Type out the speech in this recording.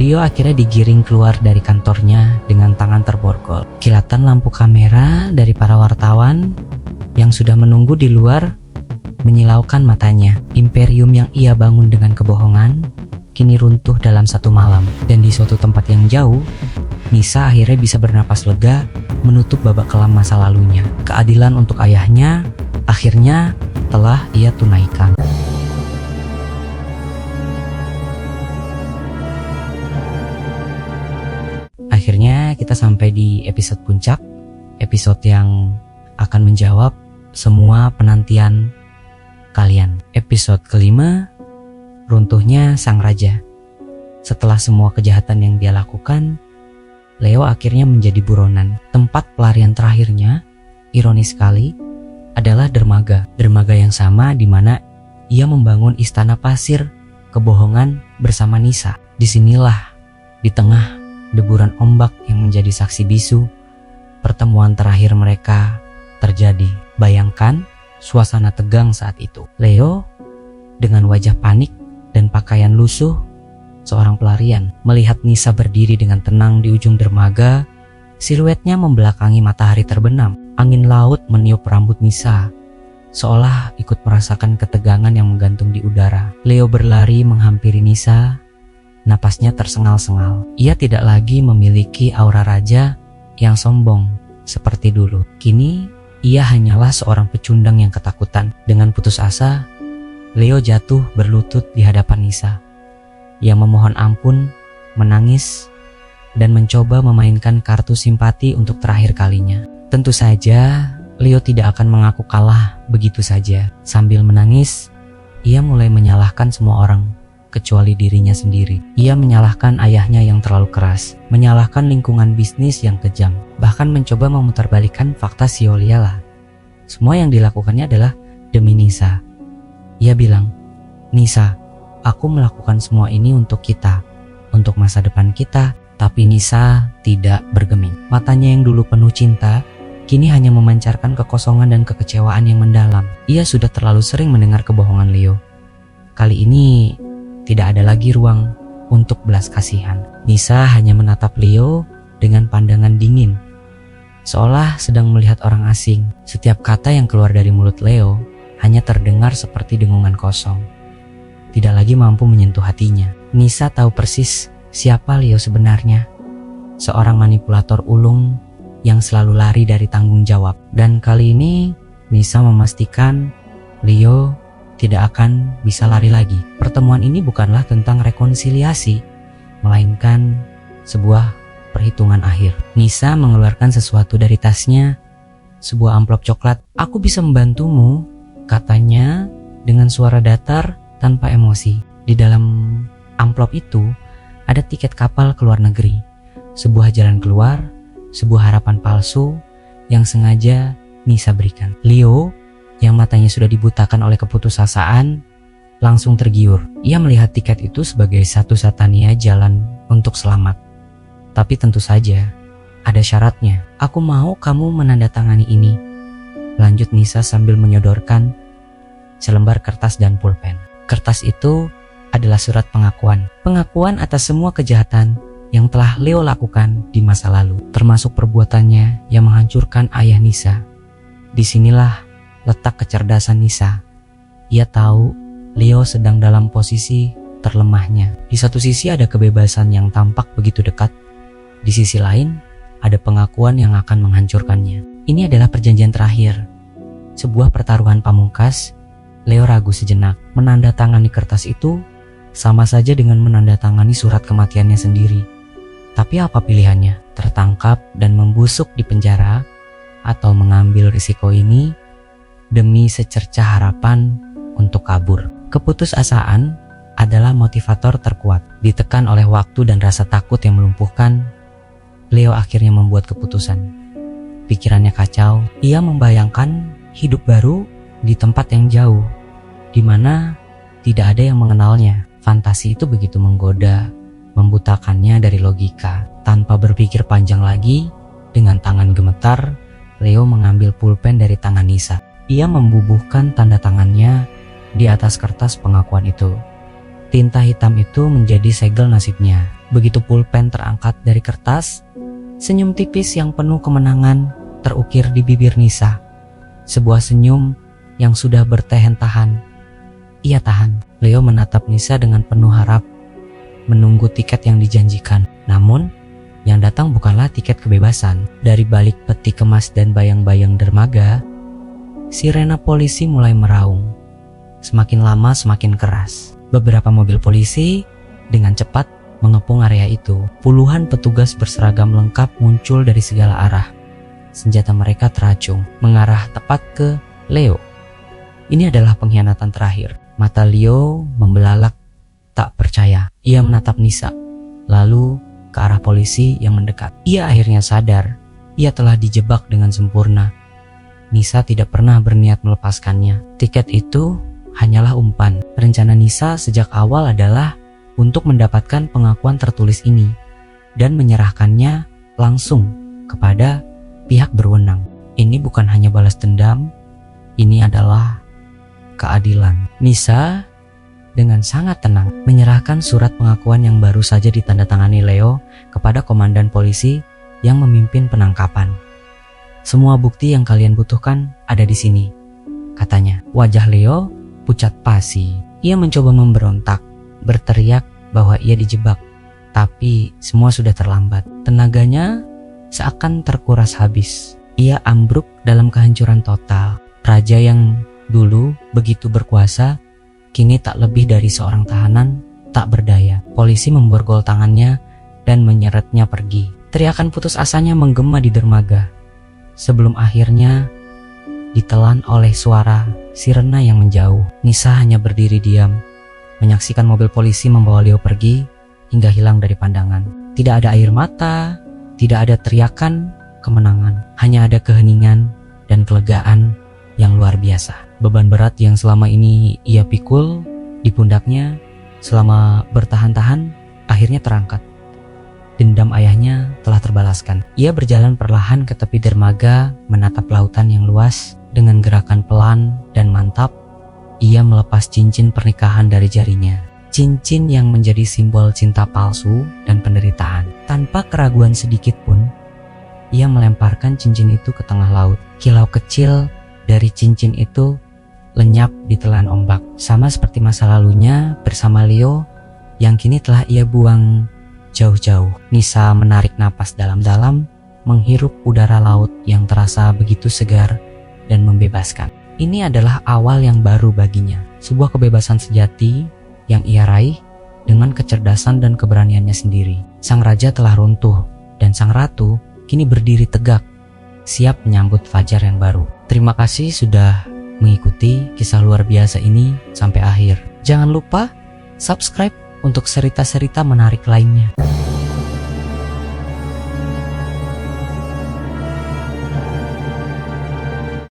Leo akhirnya digiring keluar dari kantornya dengan tangan terborgol. Kilatan lampu kamera dari para wartawan yang sudah menunggu di luar menyilaukan matanya. Imperium yang ia bangun dengan kebohongan kini runtuh dalam satu malam. Dan di suatu tempat yang jauh, Nisa akhirnya bisa bernapas lega menutup babak kelam masa lalunya. Keadilan untuk ayahnya akhirnya telah ia tunaikan. Akhirnya kita sampai di episode puncak, episode yang akan menjawab semua penantian kalian. Episode kelima, runtuhnya sang raja. Setelah semua kejahatan yang dia lakukan, Leo akhirnya menjadi buronan. Tempat pelarian terakhirnya, ironis sekali, adalah dermaga. Dermaga yang sama di mana ia membangun istana pasir kebohongan bersama Nisa. Disinilah, di tengah deburan ombak yang menjadi saksi bisu, pertemuan terakhir mereka terjadi. Bayangkan suasana tegang saat itu. Leo dengan wajah panik dan pakaian lusuh seorang pelarian melihat Nisa berdiri dengan tenang di ujung dermaga. Siluetnya membelakangi matahari terbenam. Angin laut meniup rambut Nisa, seolah ikut merasakan ketegangan yang menggantung di udara. Leo berlari menghampiri Nisa. Napasnya tersengal-sengal. Ia tidak lagi memiliki aura raja yang sombong seperti dulu. Kini ia hanyalah seorang pecundang yang ketakutan. Dengan putus asa, Leo jatuh berlutut di hadapan Nisa. Ia memohon ampun, menangis, dan mencoba memainkan kartu simpati untuk terakhir kalinya. Tentu saja Leo tidak akan mengaku kalah begitu saja. Sambil menangis, ia mulai menyalahkan semua orang kecuali dirinya sendiri. Ia menyalahkan ayahnya yang terlalu keras, menyalahkan lingkungan bisnis yang kejam, bahkan mencoba memutarbalikkan fakta Siolia. Semua yang dilakukannya adalah demi Nisa. Ia bilang, "Nisa, aku melakukan semua ini untuk kita, untuk masa depan kita." Tapi Nisa tidak bergeming. Matanya yang dulu penuh cinta, kini hanya memancarkan kekosongan dan kekecewaan yang mendalam. Ia sudah terlalu sering mendengar kebohongan Leo. Kali ini tidak ada lagi ruang untuk belas kasihan. Nisa hanya menatap Leo dengan pandangan dingin, seolah sedang melihat orang asing. Setiap kata yang keluar dari mulut Leo hanya terdengar seperti dengungan kosong, tidak lagi mampu menyentuh hatinya. Nisa tahu persis siapa Leo sebenarnya, seorang manipulator ulung yang selalu lari dari tanggung jawab. Dan kali ini Nisa memastikan Leo tidak akan bisa lari lagi. Pertemuan ini bukanlah tentang rekonsiliasi, melainkan sebuah perhitungan akhir. Nisa mengeluarkan sesuatu dari tasnya, sebuah amplop coklat. "Aku bisa membantumu," katanya dengan suara datar tanpa emosi. Di dalam amplop itu ada tiket kapal ke luar negeri, sebuah jalan keluar, sebuah harapan palsu yang sengaja Nisa berikan. Leo yang matanya sudah dibutakan oleh keputusasaan langsung tergiur. Ia melihat tiket itu sebagai satu-satunya jalan untuk selamat. Tapi tentu saja ada syaratnya. "Aku mau kamu menandatangani ini," lanjut Nisa sambil menyodorkan selembar kertas dan pulpen. Kertas itu adalah surat pengakuan. Pengakuan atas semua kejahatan yang telah Leo lakukan di masa lalu, termasuk perbuatannya yang menghancurkan ayah Nisa. Disinilah letak kecerdasan Nisa. Ia tahu Leo sedang dalam posisi terlemahnya. Di satu sisi ada kebebasan yang tampak begitu dekat. Di sisi lain ada pengakuan yang akan menghancurkannya. Ini adalah perjanjian terakhir, sebuah pertaruhan pamungkas. Leo ragu sejenak. Menandatangani kertas itu sama saja dengan menandatangani surat kematiannya sendiri. Tapi apa pilihannya? Tertangkap dan membusuk di penjara, atau mengambil risiko ini demi secercah harapan untuk kabur? Keputusasaan adalah motivator terkuat. Ditekan oleh waktu dan rasa takut yang melumpuhkan, Leo akhirnya membuat keputusan. Pikirannya kacau. Ia membayangkan hidup baru di tempat yang jauh, di mana tidak ada yang mengenalnya. Fantasi itu begitu menggoda, membutakannya dari logika. Tanpa berpikir panjang lagi, dengan tangan gemetar, Leo mengambil pulpen dari tangan Nisa. Ia membubuhkan tanda tangannya di atas kertas pengakuan itu. Tinta hitam itu menjadi segel nasibnya. Begitu pulpen terangkat dari kertas, senyum tipis yang penuh kemenangan terukir di bibir Nisa. Sebuah senyum yang sudah bertahan-tahan. Ia tahan. Leo menatap Nisa dengan penuh harap, menunggu tiket yang dijanjikan. Namun, yang datang bukanlah tiket kebebasan. Dari balik peti kemas dan bayang-bayang dermaga, sirena polisi mulai meraung. Semakin lama semakin keras. Beberapa mobil polisi dengan cepat mengepung area itu. Puluhan petugas berseragam lengkap muncul dari segala arah. Senjata mereka teracung, mengarah tepat ke Leo. Ini adalah pengkhianatan terakhir. Mata Leo membelalak tak percaya. Ia menatap Nisa, lalu ke arah polisi yang mendekat. Ia akhirnya sadar, ia telah dijebak dengan sempurna. Nisa tidak pernah berniat melepaskannya. Tiket itu hanyalah umpan. Rencana Nisa sejak awal adalah untuk mendapatkan pengakuan tertulis ini dan menyerahkannya langsung kepada pihak berwenang. Ini bukan hanya balas dendam, ini adalah keadilan. Nisa dengan sangat tenang menyerahkan surat pengakuan yang baru saja ditandatangani Leo kepada komandan polisi yang memimpin penangkapan. Semua bukti yang kalian butuhkan ada di sini, katanya. Wajah Leo pucat pasi. Ia mencoba memberontak, berteriak bahwa ia dijebak, tapi semua sudah terlambat. Tenaganya seakan terkuras habis. Ia ambruk dalam kehancuran total. Raja yang dulu begitu berkuasa, kini tak lebih dari seorang tahanan tak berdaya. Polisi memborgol tangannya dan menyeretnya pergi. Teriakan putus asanya menggema di dermaga, sebelum akhirnya ditelan oleh suara sirena yang menjauh. Nisa hanya berdiri diam, menyaksikan mobil polisi membawa Leo pergi hingga hilang dari pandangan. Tidak ada air mata, tidak ada teriakan kemenangan, hanya ada keheningan dan kelegaan yang luar biasa. Beban berat yang selama ini ia pikul di pundaknya selama bertahan-tahan akhirnya terangkat. Dendam ayahnya telah terbalaskan. Ia berjalan perlahan ke tepi dermaga, menatap lautan yang luas. Dengan gerakan pelan dan mantap, ia melepas cincin pernikahan dari jarinya. Cincin yang menjadi simbol cinta palsu dan penderitaan. Tanpa keraguan sedikit pun, ia melemparkan cincin itu ke tengah laut. Kilau kecil dari cincin itu lenyap di telan ombak, sama seperti masa lalunya bersama Leo yang kini telah ia buang jauh-jauh. Nisa menarik napas dalam-dalam, menghirup udara laut yang terasa begitu segar dan membebaskan. Ini adalah awal yang baru baginya, sebuah kebebasan sejati yang ia raih dengan kecerdasan dan keberaniannya sendiri. Sang raja telah runtuh dan sang ratu kini berdiri tegak, siap menyambut fajar yang baru. Terima kasih sudah mengikuti kisah luar biasa ini sampai akhir. Jangan lupa subscribe untuk cerita-cerita menarik lainnya.